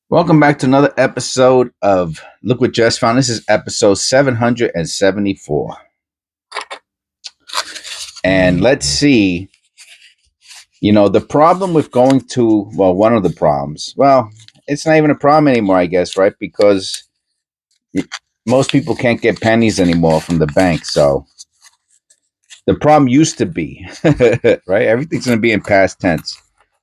Welcome back to another episode of Look What Just Found. This is episode 774. And let's see, the problem with going to, one of the problems, it's not even a problem anymore, I guess, right? Because most people can't get pennies anymore from the bank. So the problem used to be, right? Everything's going to be in past tense.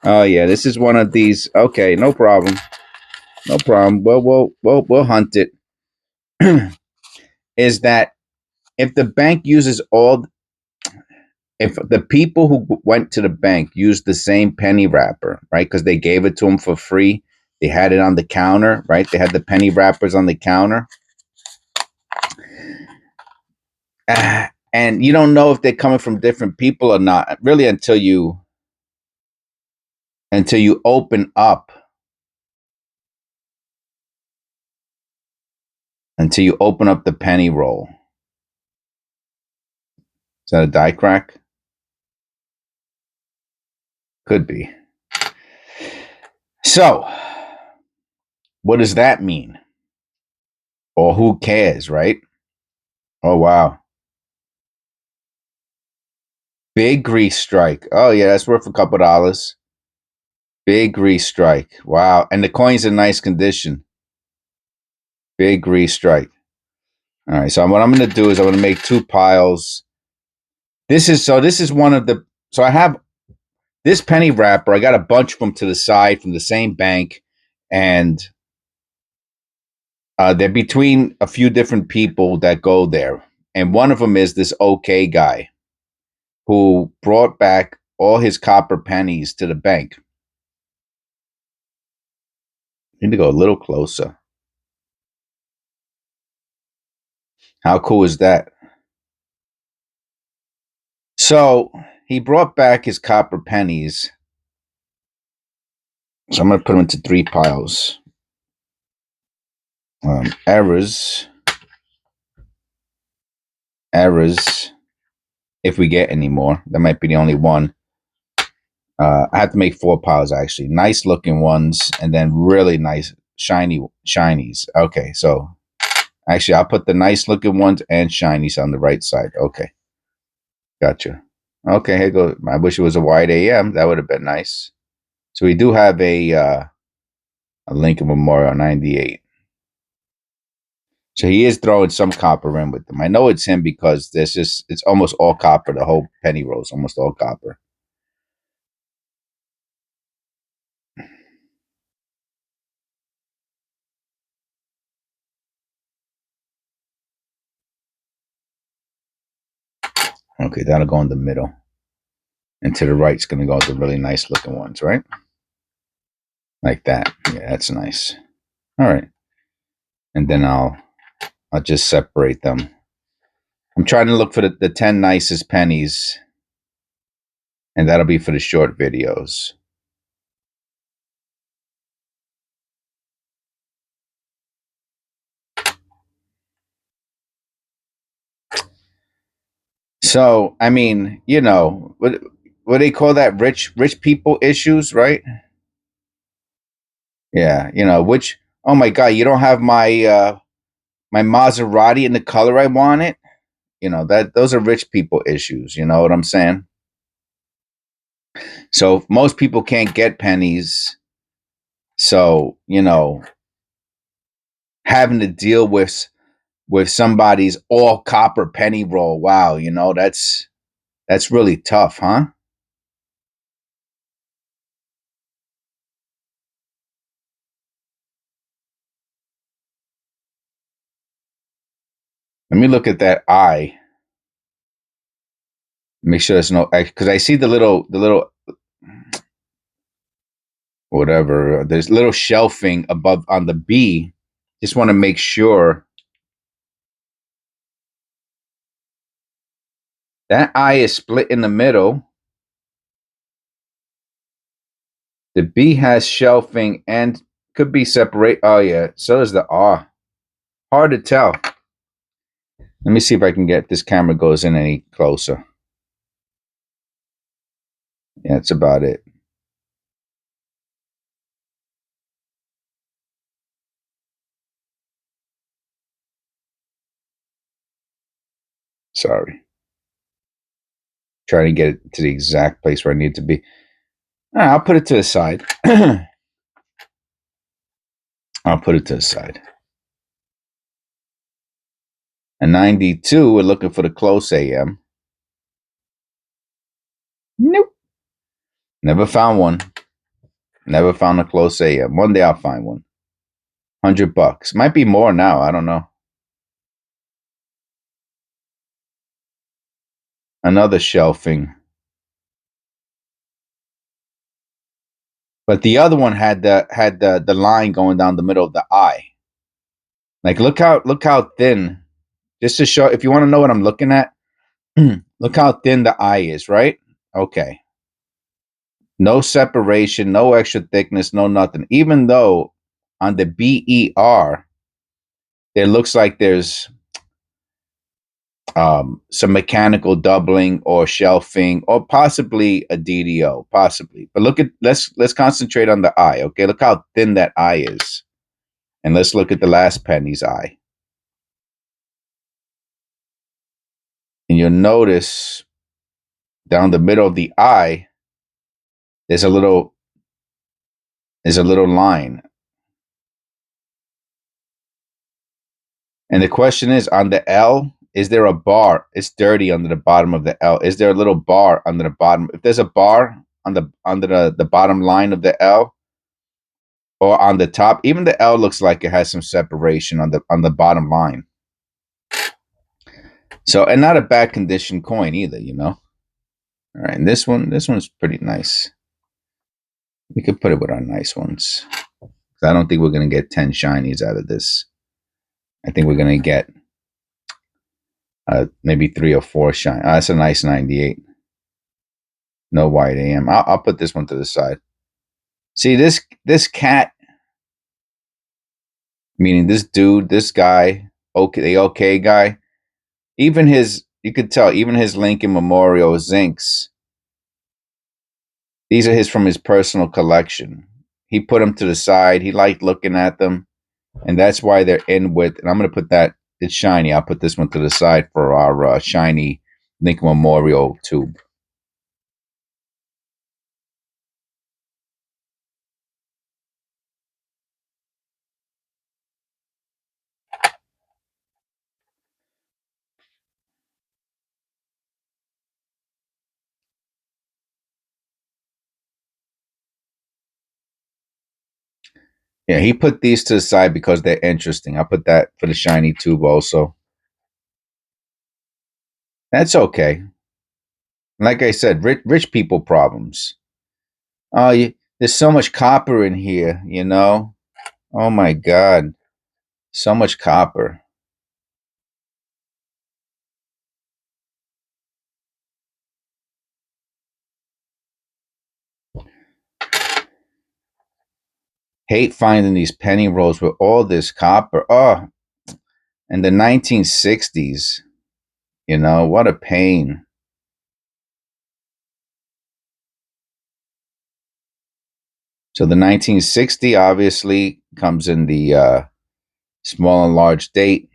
Oh, yeah, this is one of these. Okay, no problem. No problem. We'll hunt it. Is that if the bank uses if the people who went to the bank used the same penny wrapper, right? Because they gave it to them for free. They had it on the counter, right? They had the penny wrappers on the counter. And you don't know if they're coming from different people or not, really, until you open up the penny roll. Is that a die crack? Could be. So, what does that mean? Or who cares, right? Oh, wow. Big grease strike. Oh, yeah, that's worth a couple dollars. Big grease strike. Wow. And the coin's in nice condition. Big grease strike. All right. So what I'm going to do is I'm going to make two piles. This is one of the, so I have this penny wrapper. I got a bunch of them to the side from the same bank. And they're between a few different people that go there. And one of them is this OK guy who brought back all his copper pennies to the bank. I need to go a little closer. How cool is that? So he brought back his copper pennies. So I'm going to put them into three piles. Errors, if we get any more. That might be the only one. I have to make four piles, actually. Nice looking ones, and then really nice shinies. Okay, so actually, I'll put the nice looking ones and shinies on the right side. Okay, gotcha. Okay, here goes. I wish it was a wide AM. That would have been nice. So we do have a Lincoln Memorial 98. So he is throwing some copper in with them. I know it's him because it's almost all copper. The whole penny roll is almost all copper. Okay, that'll go in the middle. And to the right, it's going to go with the really nice looking ones, right? Like that. Yeah, that's nice. All right. And then I'll just separate them. I'm trying to look for the 10 nicest pennies. And that'll be for the short videos. So, I mean, what they call that, rich people issues, right? Yeah, which, oh my God, you don't have my Maserati in the color I want it. That those are rich people issues. You know what I'm saying? So most people can't get pennies. So having to deal with somebody's all copper penny roll. Wow, that's really tough, huh? Let me look at that eye. Make sure there's no, because I see the little whatever. There's little shelving above on the B. Just want to make sure that eye is split in the middle. The B has shelving and could be separate. Oh yeah, so is the R. Hard to tell. Let me see if I can get this camera goes in any closer. Yeah, that's about it. Sorry. Trying to get it to the exact place where I need it to be. All right, I'll put it to the side. I'll put it to the side. A 92, we're looking for the close AM. Nope. Never found one. Never found a close AM. One day I'll find one. $100. Might be more now. I don't know. Another shelving. But the other one had the line going down the middle of the eye. Like look how thin. Just to show, if you want to know what I'm looking at, look how thin the eye is, right? Okay. No separation, no extra thickness, no nothing. Even though on the BER, it looks like there's some mechanical doubling or shelving or possibly a DDO, possibly. But let's concentrate on the eye, okay? Look how thin that eye is. And let's look at the last penny's eye. And you'll notice down the middle of the eye, there's a little line. And the question is, on the L, is there a bar? It's dirty under the bottom of the L. Is there a little bar under the bottom? If there's a bar on under the bottom line of the L or on the top, even the L looks like it has some separation on the bottom line. So, and not a bad condition coin either, you know. All right, and this one's pretty nice. We could put it with our nice ones. I don't think we're gonna get 10 shinies out of this. I think we're gonna get maybe 3 or 4 shiny. That's a nice 98. No white AM. I'll put this one to the side. See this cat, meaning this dude, this guy, okay, the okay guy. Even you could tell, even his Lincoln Memorial Zincs. These are from his personal collection. He put them to the side. He liked looking at them, and that's why they're in with. And I'm gonna put that. It's shiny. I'll put this one to the side for our shiny Lincoln Memorial tube. Yeah, he put these to the side because they're interesting. I'll put that for the shiny tube also. That's okay. Like I said, rich people problems. Oh, there's so much copper in here, you know? Oh my God. So much copper. Hate finding these penny rolls with all this copper. Oh, and the 1960s, you know, what a pain. So the 1960 obviously comes in the small and large date.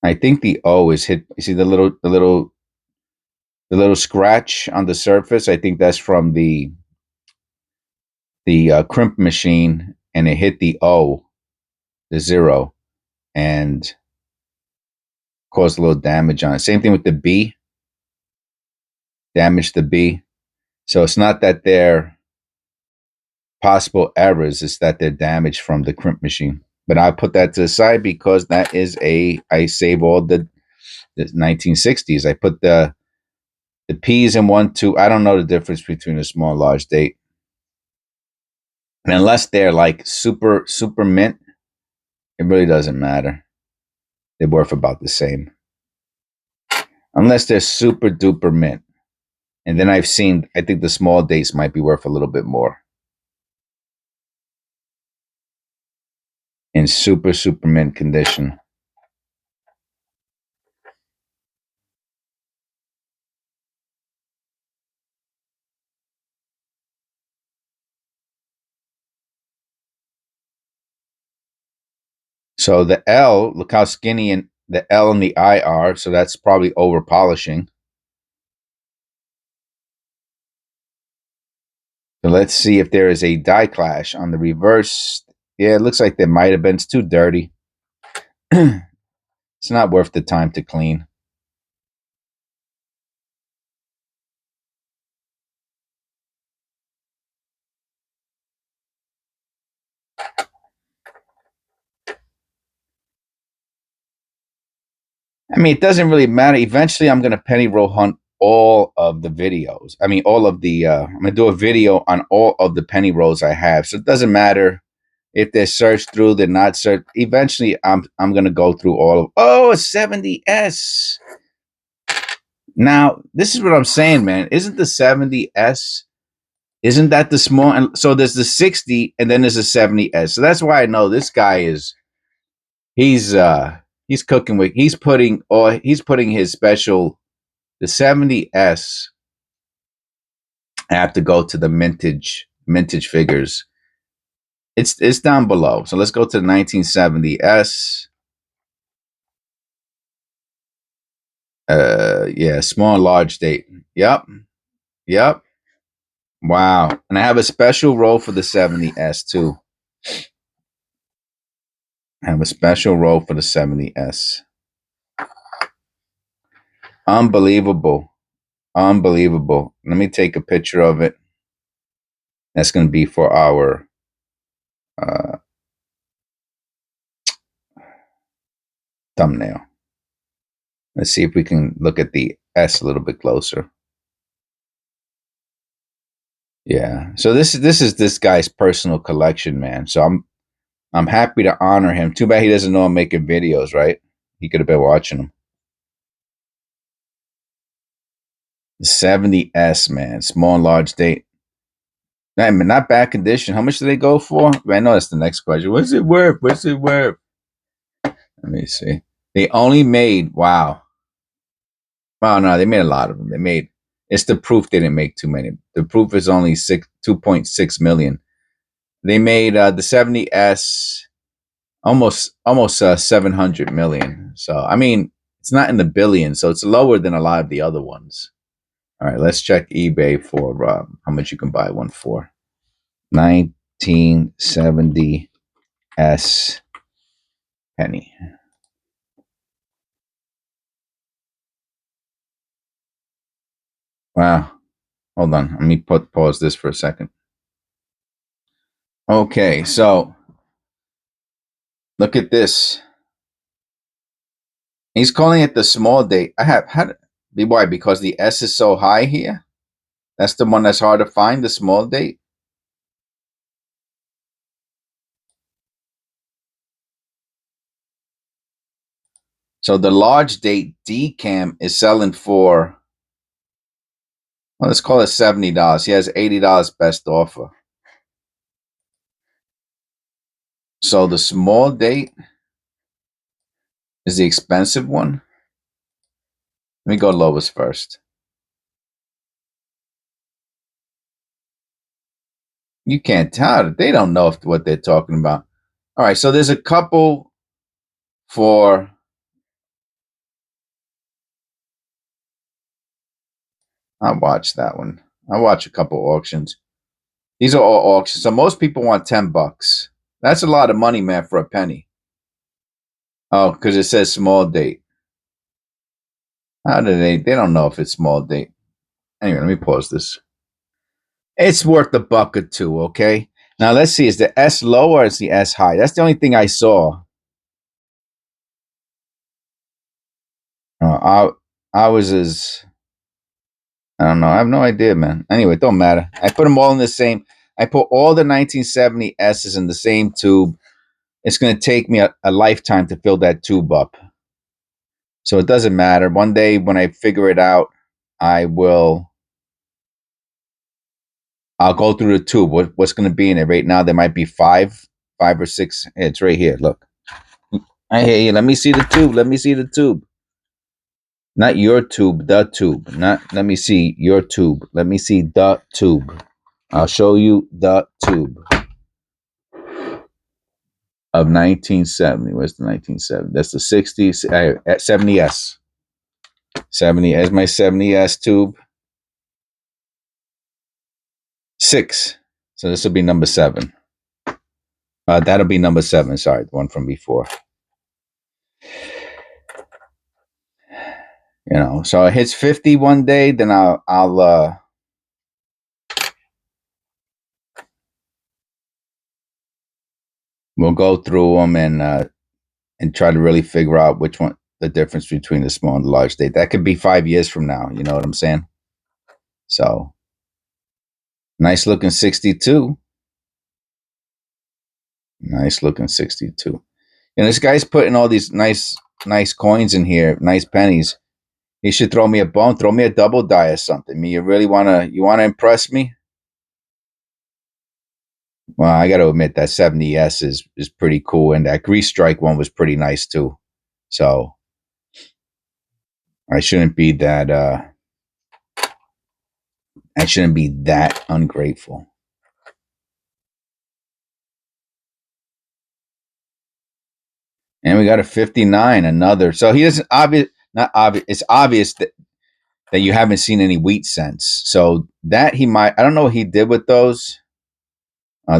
I think the O is hit. You see the little scratch on the surface. I think that's from the crimp machine, and it hit the O, the 0, and caused a little damage on it. Same thing with the B, damaged the B. So it's not that they're possible errors; it's that they're damaged from the crimp machine. But I put that to the side because that is I save all the 1960s. I put the P's in 1, 2. I don't know the difference between a small and large date. And unless they're like super mint, it really doesn't matter. They're worth about the same. Unless they're super duper mint. And then I think the small dates might be worth a little bit more. In super mint condition. So the L, look how skinny and the L and the I are. So that's probably over polishing. So let's see if there is a die clash on the reverse. Yeah, it looks like there might have been. It's too dirty. It's not worth the time to clean. I mean, it doesn't really matter. Eventually, I'm going to penny roll hunt all of the videos. I mean, all of the, I'm going to do a video on all of the penny rolls I have. So it doesn't matter if they're searched through, they're not searched. Eventually, I'm going to go through all of, oh, a 70S. Now, this is what I'm saying, man. Isn't the 70S, isn't that the small? And so there's the 60 and then there's a 70S. So that's why I know this guy is, he's, he's cooking with, he's putting his special, the 70S. I have to go to the mintage figures. It's down below. So let's go to the 1970S. Yeah, small and large date. Yep. Yep. Wow. And I have a special roll for the 70S too. I have a special roll for the 70S. Unbelievable. Unbelievable. Let me take a picture of it. That's going to be for our thumbnail. Let's see if we can look at the S a little bit closer. Yeah. So this is this guy's personal collection, man. So I'm happy to honor him. Too bad he doesn't know I'm making videos, right? He could have been watching them. The 70S, man. Small and large date. I mean, not bad condition. How much do they go for? I know that's the next question. What's it worth? What's it worth? Let me see. They only made, wow. Well, no, they made a lot of them. They made, it's the proof they didn't make too many. The proof is only 2.6 million. They made the 70S almost 700 million. So, I mean, it's not in the billions, so it's lower than a lot of the other ones. All right, let's check eBay for how much you can buy one for. 1970S penny. Wow. Hold on. Let me pause this for a second. Okay, so look at this. He's calling it the small date. I have had why? Because the S is so high here. That's the one that's hard to find, the small date. So the large date DCAM is selling for, well, let's call it $70. He has $80 best offer. So the small date is the expensive one. Let me go lowest first. You can't tell. They don't know what they're talking about. All right, so there's a couple for, I watched that one. I watch a couple auctions. These are all auctions. So most people want $10. That's a lot of money, man, for a penny. Oh, because it says small date. How do they don't know if it's small date. Anyway, let me pause this. It's worth a buck or two, okay? Now let's see, is the S low or is the S high? That's the only thing I saw. Ours is, I don't know. I have no idea, man. Anyway, it don't matter. I put them all in the same. I put all the 1970 S's in the same tube. It's going to take me a lifetime to fill that tube up. So it doesn't matter. One day when I figure it out, I'll go through the tube. What's going to be in it? Right now, there might be five or six. It's right here. Look. I hear you. Let me see the tube. Let me see the tube. Not your tube, the tube. Not, let me see your tube. Let me see the tube. I'll show you the tube. of 1970. Where's the 1970? That's the 60s. At 70S. 70 as my 70S tube. 6. So this will be number 7. That'll be number 7. Sorry, the one from before. You know, so it hits 50 one day, then we'll go through them and try to really figure out which one the difference between the small and the large date. That could be 5 years from now. You know what I'm saying? So nice looking 62. Nice looking 62. And this guy's putting all these nice coins in here, nice pennies. He should throw me a bone, throw me a double die or something. I mean, you wanna impress me? Well, I gotta admit that 70S is pretty cool, and that Grease Strike one was pretty nice too. So I shouldn't be that ungrateful. And we got a 59, another. So he doesn't not obvious. It's obvious that you haven't seen any wheat cents. So that he might, I don't know what he did with those.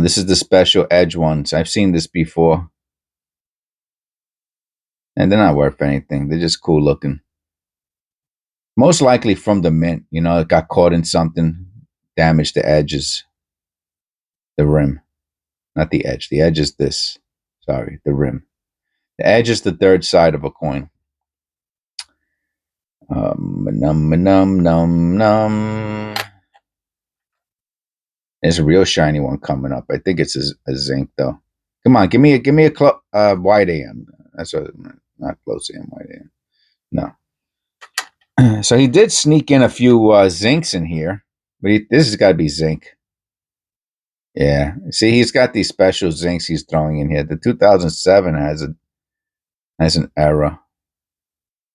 This is the special edge ones. I've seen this before. And they're not worth anything. They're just cool looking. Most likely from the mint. You know, it got caught in something, damaged the edges, the rim. Not the edge. The edge is this. Sorry, the rim. The edge is the third side of a coin. Num. There's a real shiny one coming up. I think it's a zinc though. Come on, give me a wide AM. That's what, not close AM, wide AM. No. So he did sneak in a few zincs in here, but this has got to be zinc. Yeah. See, he's got these special zincs he's throwing in here. The 2007 has an error.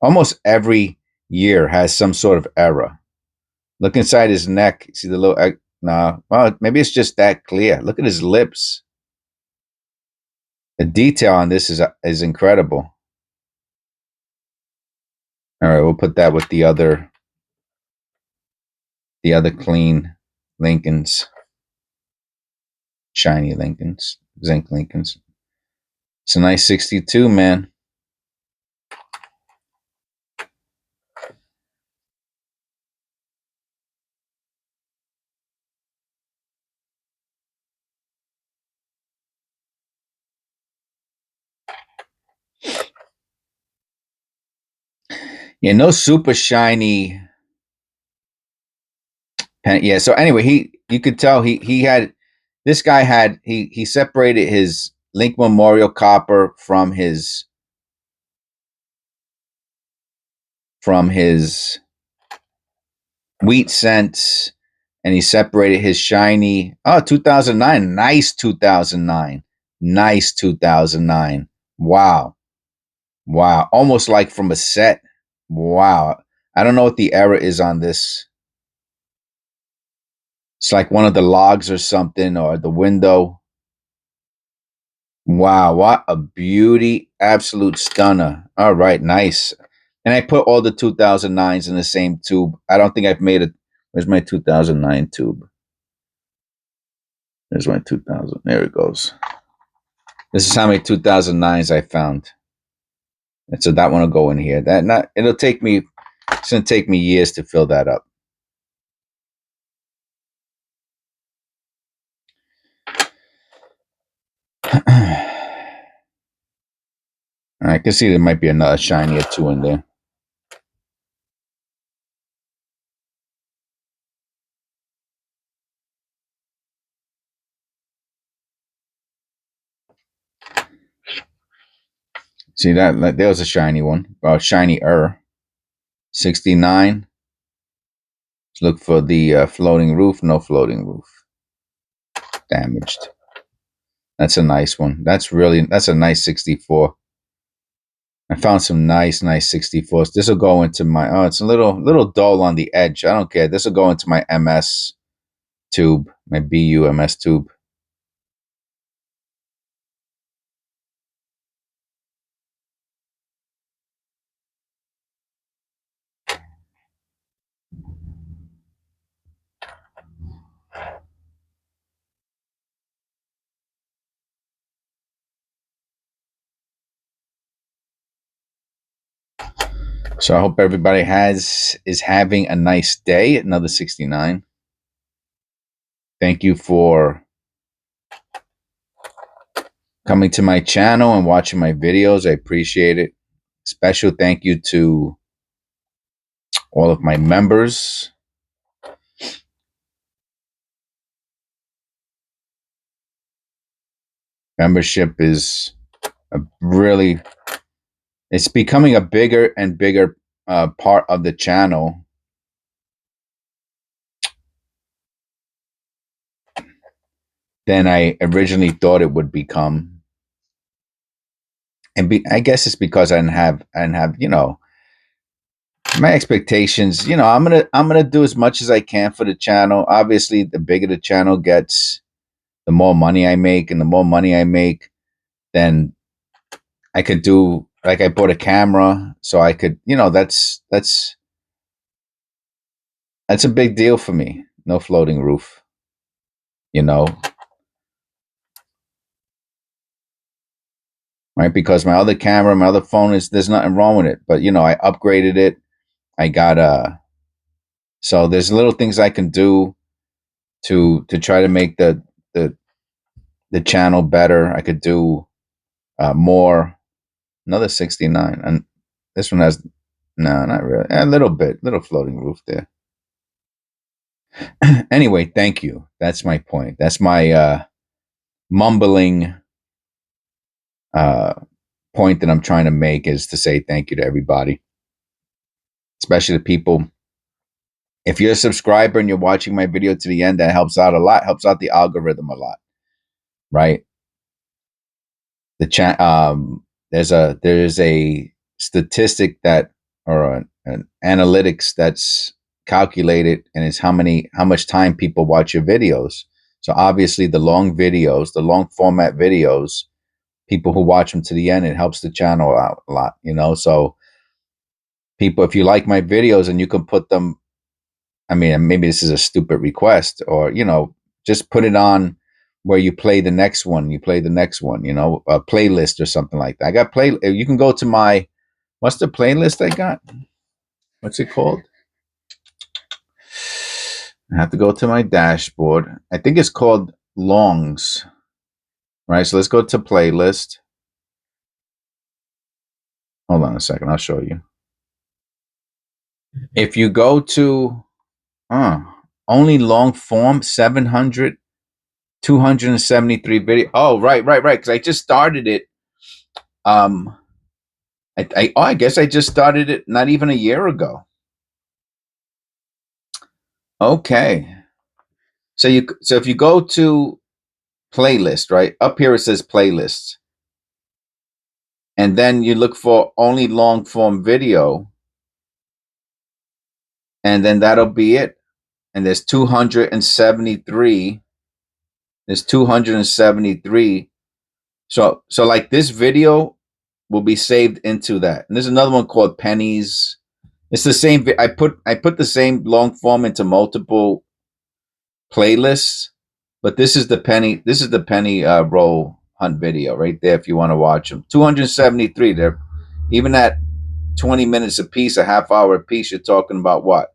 Almost every year has some sort of error. Look inside his neck. See the little. No, well, maybe it's just that clear. Look at his lips. The detail on this is incredible. All right, we'll put that with the other clean Lincolns, shiny Lincolns, zinc Lincolns. It's a nice 62, man. Yeah, no super shiny pen. Yeah. So anyway, you could tell he had this guy had he separated his Link Memorial copper from his wheat cents, and he separated his shiny 2009. Nice 2009. Nice 2009. Wow. Almost like from a set. Wow. I don't know what the error is on this. It's like one of the logs or something, or the window. Wow, what a beauty. Absolute stunner. All right, nice. And I put all the 2009s in the same tube. I don't think I've made it. Where's my 2009 tube? There's my 2000. There it goes. This is how many 2009s I found. And so that one will go in here. It's gonna take me years to fill that up. I can see there might be another shiny or two in there. See that? There was a shiny one. Shiny-er. 69. Let's look for the floating roof. No floating roof. Damaged. That's a nice one. That's a nice 64. I found some nice 64s. This will go into my, it's a little dull on the edge. I don't care. This will go into my MS tube, my BU MS tube. So I hope everybody is having a nice day. Another 69. Thank you for coming to my channel and watching my videos. I appreciate it. Special thank you to all of my members. Membership is it's becoming a bigger and bigger part of the channel. Than I originally thought it would become. And I guess it's because I didn't have, my expectations. I'm gonna do as much as I can for the channel. Obviously, the bigger the channel gets, the more money I make, and the more money I make, then I could do, like, I bought a camera, so I could, that's a big deal for me. No floating roof, right? Because my other camera, my other phone there's nothing wrong with it, but I upgraded it. I got so there's little things I can do to try to make the the channel better. I could do more. Another 69, and this one has no, not really. A little bit, little floating roof there. Anyway, thank you. That's my point. That's my mumbling point that I'm trying to make, is to say thank you to everybody, especially the people. If you're a subscriber and you're watching my video to the end, that helps out a lot. Helps out the algorithm a lot, right? The chat. There's a statistic that, or an analytics that's calculated, and it's how much time people watch your videos. So obviously, the long videos, the long format videos, people who watch them to the end, it helps the channel out a lot. So people, if you like my videos and you can put them, I mean, maybe this is a stupid request, or just put it on where you play the next one. You play the next one, a playlist or something like that. I got play. You can go to my, what's the playlist I got? What's it called? I have to go to my dashboard. I think it's called Longs. Right. So let's go to playlist. Hold on a second. I'll show you. If you go to only long form, 700, 273 video. Oh, right. Because I just started it. I guess I just started it not even a year ago. Okay. So if you go to playlist, right up here, it says playlists, and then you look for only long form video, and then that'll be it. And there's 273. There's 273. So like, this video will be saved into that. And there's another one called Pennies. It's the same. I put the same long form into multiple playlists, but this is the penny roll hunt video right there. If you want to watch them, 273. They're even at 20 minutes a piece, a half hour a piece. You're talking about what?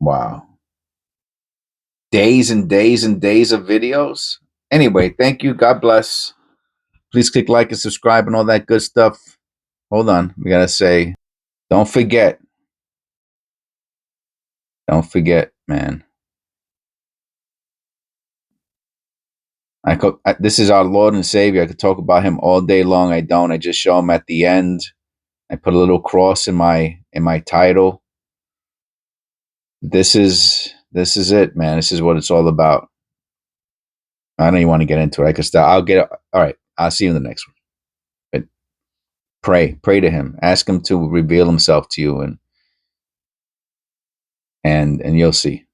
Wow. Days and days and days of videos. Anyway, thank you. God bless. Please click like and subscribe and all that good stuff. Hold on. We got to say, don't forget. Don't forget, man. This is our Lord and Savior. I could talk about him all day long. I don't. I just show him at the end. I put a little cross in my title. This is it, man. This is what it's all about. I don't even want to get into it. I could start. I'll get it. All right. I'll see you in the next one. But pray to him. Ask him to reveal himself to you, and you'll see.